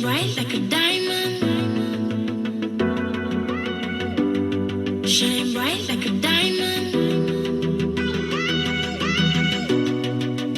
bright like a diamond. Shine bright like a diamond.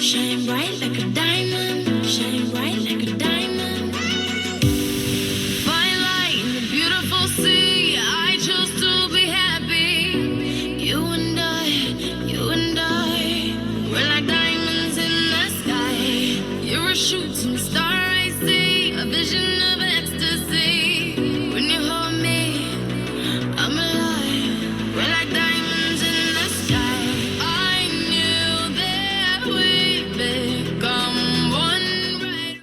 Shine bright like a diamond. Shine bright like a diamond. Fine light in the beautiful sea. I chose to be happy. You and I, we're like diamonds in the sky. You're a shooting star, I see, a vision of ecstasy. When you hold me, I'm alive. We're like diamonds in the sky. I knew that we'd become one right away.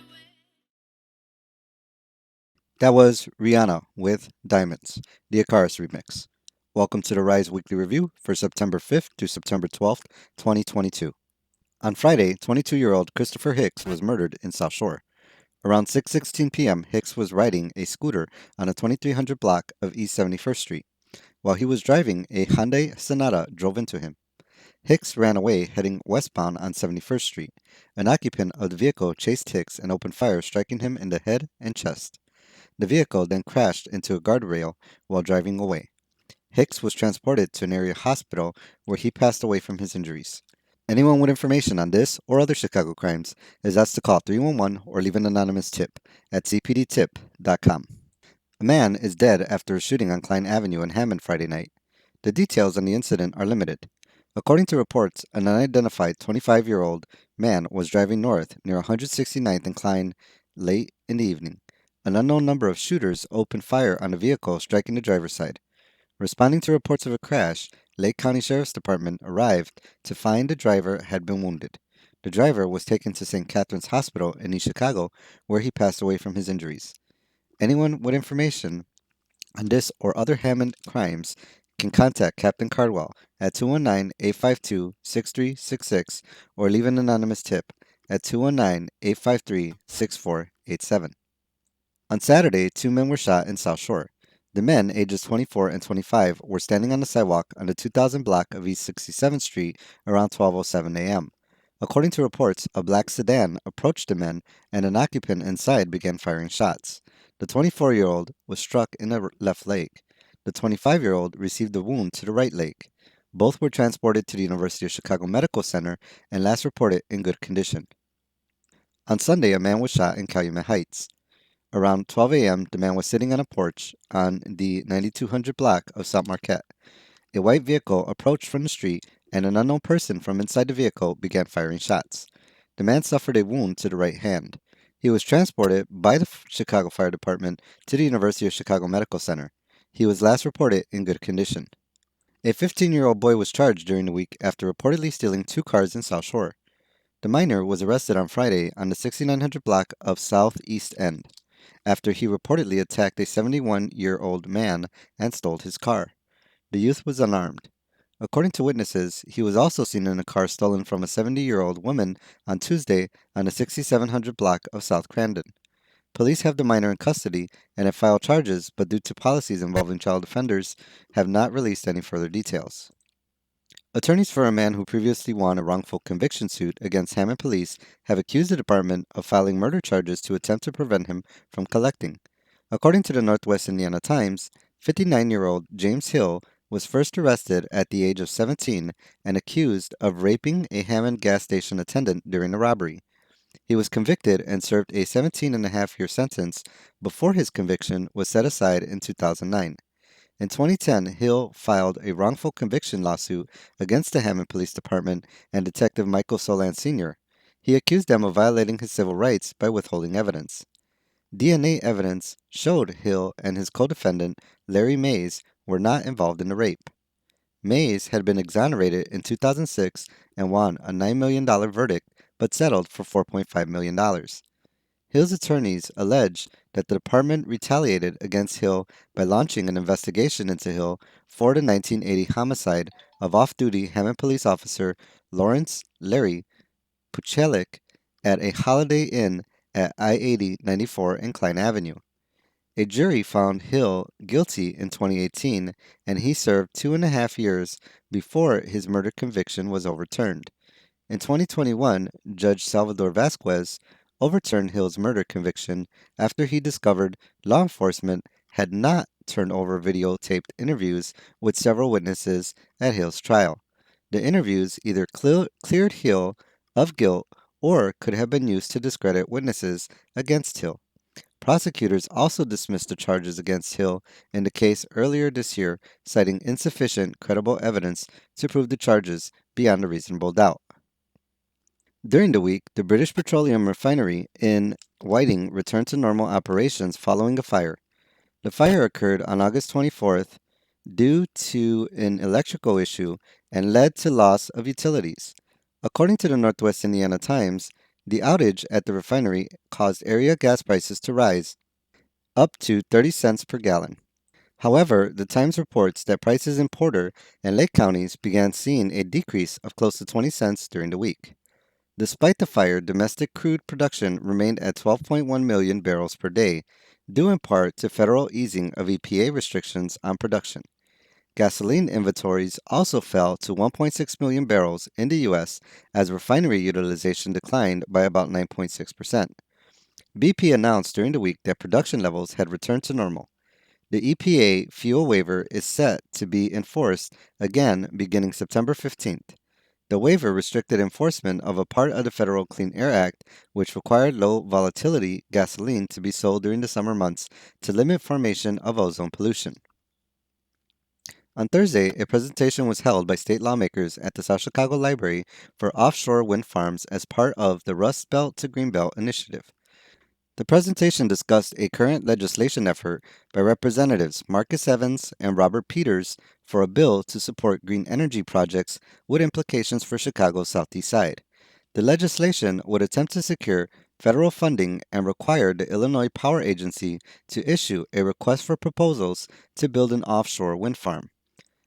That was Rihanna with Diamonds, the Akaris remix. Welcome to the Rise Weekly Review for September 5th to September 12th, 2022. On Friday, 22-year-old Christopher Hicks was murdered in South Shore. Around 6:16 p.m., Hicks was riding a scooter on the 2300 block of East 71st Street. While he was driving, a Hyundai Sonata drove into him. Hicks ran away, heading westbound on 71st Street. An occupant of the vehicle chased Hicks and opened fire, striking him in the head and chest. The vehicle then crashed into a guardrail while driving away. Hicks was transported to an area hospital where he passed away from his injuries. Anyone with information on this or other Chicago crimes is asked to call 311 or leave an anonymous tip at cpdtip.com. A man is dead after a shooting on Klein Avenue in Hammond Friday night. The details on the incident are limited. According to reports, an unidentified 25-year-old man was driving north near 169th and Klein late in the evening. An unknown number of shooters opened fire on the vehicle, striking the driver's side. Responding to reports of a crash, Lake County Sheriff's Department arrived to find the driver had been wounded. The driver was taken to St. Catherine's Hospital in East Chicago, where he passed away from his injuries. Anyone with information on this or other Hammond crimes can contact Captain Cardwell at 219-852-6366 or leave an anonymous tip at 219-853-6487. On Saturday, two men were shot in South Shore. The men, ages 24 and 25, were standing on the sidewalk on the 2000 block of East 67th Street around 12:07 a.m. According to reports, a black sedan approached the men and an occupant inside began firing shots. The 24-year-old was struck in the left leg. The 25-year-old received a wound to the right leg. Both were transported to the University of Chicago Medical Center and last reported in good condition. On Sunday, a man was shot in Calumet Heights. Around 12 a.m., the man was sitting on a porch on the 9200 block of South Marquette. A white vehicle approached from the street, and an unknown person from inside the vehicle began firing shots. The man suffered a wound to the right hand. He was transported by the Chicago Fire Department to the University of Chicago Medical Center. He was last reported in good condition. A 15-year-old boy was charged during the week after reportedly stealing two cars in South Shore. The minor was arrested on Friday on the 6900 block of South East End after he reportedly attacked a 71-year-old man and stole his car. The youth was unarmed. According to witnesses, he was also seen in a car stolen from a 70-year-old woman on Tuesday on the 6700 block of South Crandon. Police have the minor in custody and have filed charges, but due to policies involving child offenders, have not released any further details. Attorneys for a man who previously won a wrongful conviction suit against Hammond police have accused the department of filing murder charges to attempt to prevent him from collecting. According to the Northwest Indiana Times, 59-year-old James Hill was first arrested at the age of 17 and accused of raping a Hammond gas station attendant during a robbery. He was convicted and served a 17-and-a-half-year sentence before his conviction was set aside in 2009. In 2010, Hill filed a wrongful conviction lawsuit against the Hammond Police Department and Detective Michael Solan Sr. He accused them of violating his civil rights by withholding evidence. DNA evidence showed Hill and his co-defendant, Larry Mays, were not involved in the rape. Mays had been exonerated in 2006 and won a $9 million verdict but settled for $4.5 million. Hill's attorneys allege that the department retaliated against Hill by launching an investigation into Hill for the 1980 homicide of off-duty Hammond police officer Lawrence Larry Puchelik at a Holiday Inn at I-80-94 and Klein Avenue. A jury found Hill guilty in 2018, and he served 2.5 years before his murder conviction was overturned. In 2021, Judge Salvador Vasquez overturned Hill's murder conviction after he discovered law enforcement had not turned over videotaped interviews with several witnesses at Hill's trial. The interviews either cleared Hill of guilt or could have been used to discredit witnesses against Hill. Prosecutors also dismissed the charges against Hill in the case earlier this year, citing insufficient credible evidence to prove the charges beyond a reasonable doubt. During the week, the British Petroleum Refinery in Whiting returned to normal operations following a fire. The fire occurred on August 24th due to an electrical issue and led to loss of utilities. According to the Northwest Indiana Times, the outage at the refinery caused area gas prices to rise up to 30 cents per gallon. However, the Times reports that prices in Porter and Lake counties began seeing a decrease of close to 20 cents during the week. Despite the fire, domestic crude production remained at 12.1 million barrels per day, due in part to federal easing of EPA restrictions on production. Gasoline inventories also fell to 1.6 million barrels in the U.S. as refinery utilization declined by about 9.6%. BP announced during the week that production levels had returned to normal. The EPA fuel waiver is set to be enforced again beginning September 15th. The waiver restricted enforcement of a part of the Federal Clean Air Act, which required low volatility gasoline to be sold during the summer months to limit formation of ozone pollution. On Thursday, a presentation was held by state lawmakers at the South Chicago Library for offshore wind farms as part of the Rust Belt to Greenbelt initiative. The presentation discussed a current legislation effort by Representatives Marcus Evans and Robert Peters for a bill to support green energy projects with implications for Chicago's southeast side. The legislation would attempt to secure federal funding and require the Illinois Power Agency to issue a request for proposals to build an offshore wind farm.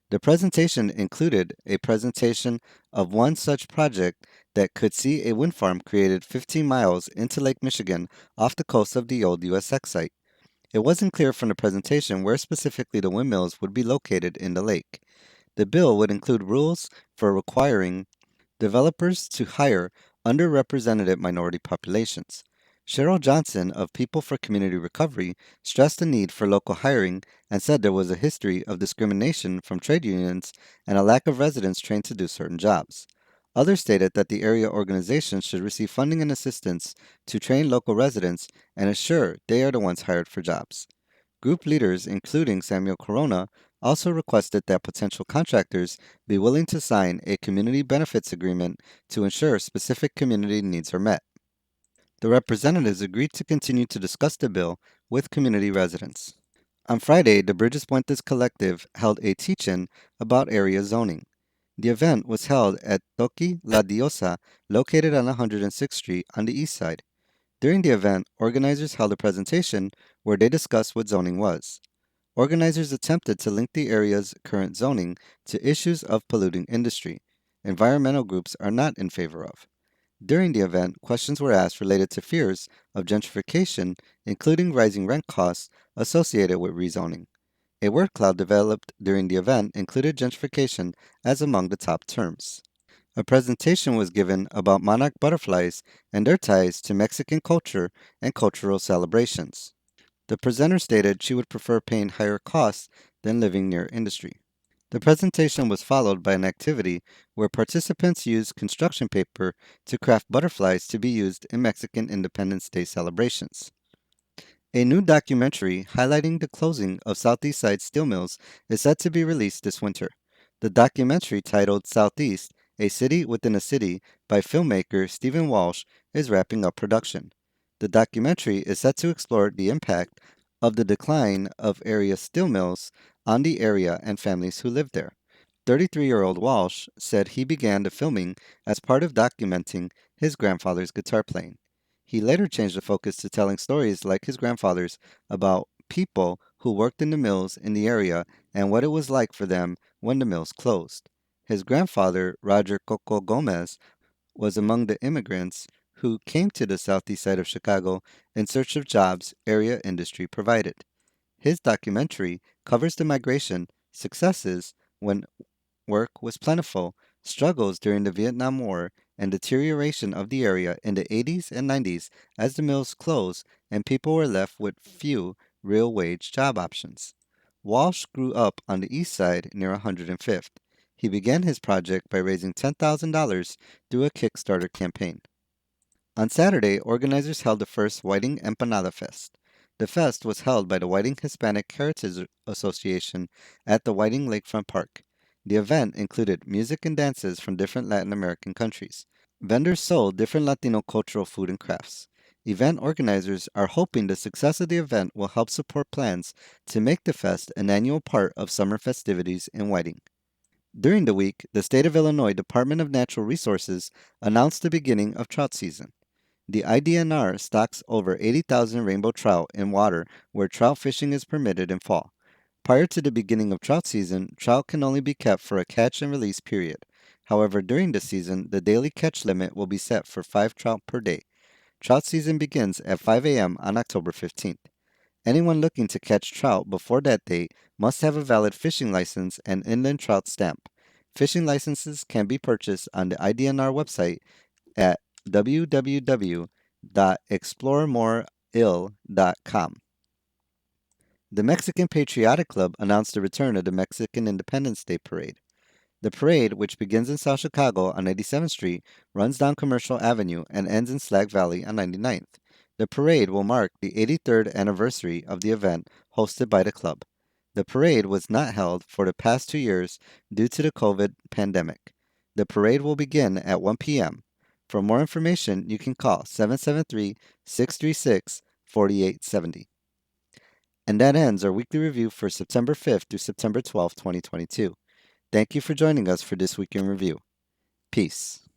The presentation included a presentation of one such project that could see a wind farm created 15 miles into Lake Michigan off the coast of the old USX site. It wasn't clear from the presentation where specifically the windmills would be located in the lake. The bill would include rules for requiring developers to hire underrepresented minority populations. Cheryl Johnson of People for Community Recovery stressed the need for local hiring and said there was a history of discrimination from trade unions and a lack of residents trained to do certain jobs. Others stated that the area organizations should receive funding and assistance to train local residents and assure they are the ones hired for jobs. Group leaders, including Samuel Corona, also requested that potential contractors be willing to sign a community benefits agreement to ensure specific community needs are met. The representatives agreed to continue to discuss the bill with community residents. On Friday, the Bridges Puentes Collective held a teach-in about area zoning. The event was held at Toki La Diosa, located on 106th Street on the east side. During the event, organizers held a presentation where they discussed what zoning was. Organizers attempted to link the area's current zoning to issues of polluting industry. Environmental groups are not in favor of. During the event, questions were asked related to fears of gentrification, including rising rent costs associated with rezoning. A word cloud developed during the event included gentrification as among the top terms. A presentation was given about monarch butterflies and their ties to Mexican culture and cultural celebrations. The presenter stated she would prefer paying higher costs than living near industry. The presentation was followed by an activity where participants used construction paper to craft butterflies to be used in Mexican Independence Day celebrations. A new documentary highlighting the closing of Southeast Side steel mills is set to be released this winter. The documentary, titled Southeast, A City Within a City by filmmaker Stephen Walsh, is wrapping up production. The documentary is set to explore the impact of the decline of area steel mills on the area and families who live there. 33-year-old Walsh said he began the filming as part of documenting his grandfather's guitar playing. He later changed the focus to telling stories like his grandfather's about people who worked in the mills in the area and what it was like for them when the mills closed. His grandfather, Roger Coco Gomez, was among the immigrants who came to the southeast side of Chicago in search of jobs area industry provided. His documentary covers the migration, successes when work was plentiful, struggles during the Vietnam War, and deterioration of the area in the 80s and 90s as the mills closed and people were left with few real wage job options. Walsh grew up on the east side near 105th. He began his project by raising $10,000 through a Kickstarter campaign. On Saturday, organizers held the first Whiting Empanada Fest. The fest was held by the Whiting Hispanic Heritage Association at the Whiting Lakefront Park. The event included music and dances from different Latin American countries. Vendors sold different Latino cultural food and crafts. Event organizers are hoping the success of the event will help support plans to make the fest an annual part of summer festivities in Whiting. During the week, the State of Illinois Department of Natural Resources announced the beginning of trout season. The IDNR stocks over 80,000 rainbow trout in water where trout fishing is permitted in fall. Prior to the beginning of trout season, trout can only be kept for a catch and release period. However, during the season, the daily catch limit will be set for 5 trout per day. Trout season begins at 5 a.m. on October 15th. Anyone looking to catch trout before that date must have a valid fishing license and inland trout stamp. Fishing licenses can be purchased on the IDNR website at www.exploremoreill.com. The Mexican Patriotic Club announced the return of the Mexican Independence Day Parade. The parade, which begins in South Chicago on 87th Street, runs down Commercial Avenue and ends in Slag Valley on 99th. The parade will mark the 83rd anniversary of the event hosted by the club. The parade was not held for the past 2 years due to the COVID pandemic. The parade will begin at 1 p.m. For more information, you can call 773-636-4870. And that ends our weekly review for September 5th through September 12th, 2022. Thank you for joining us for this week in review. Peace.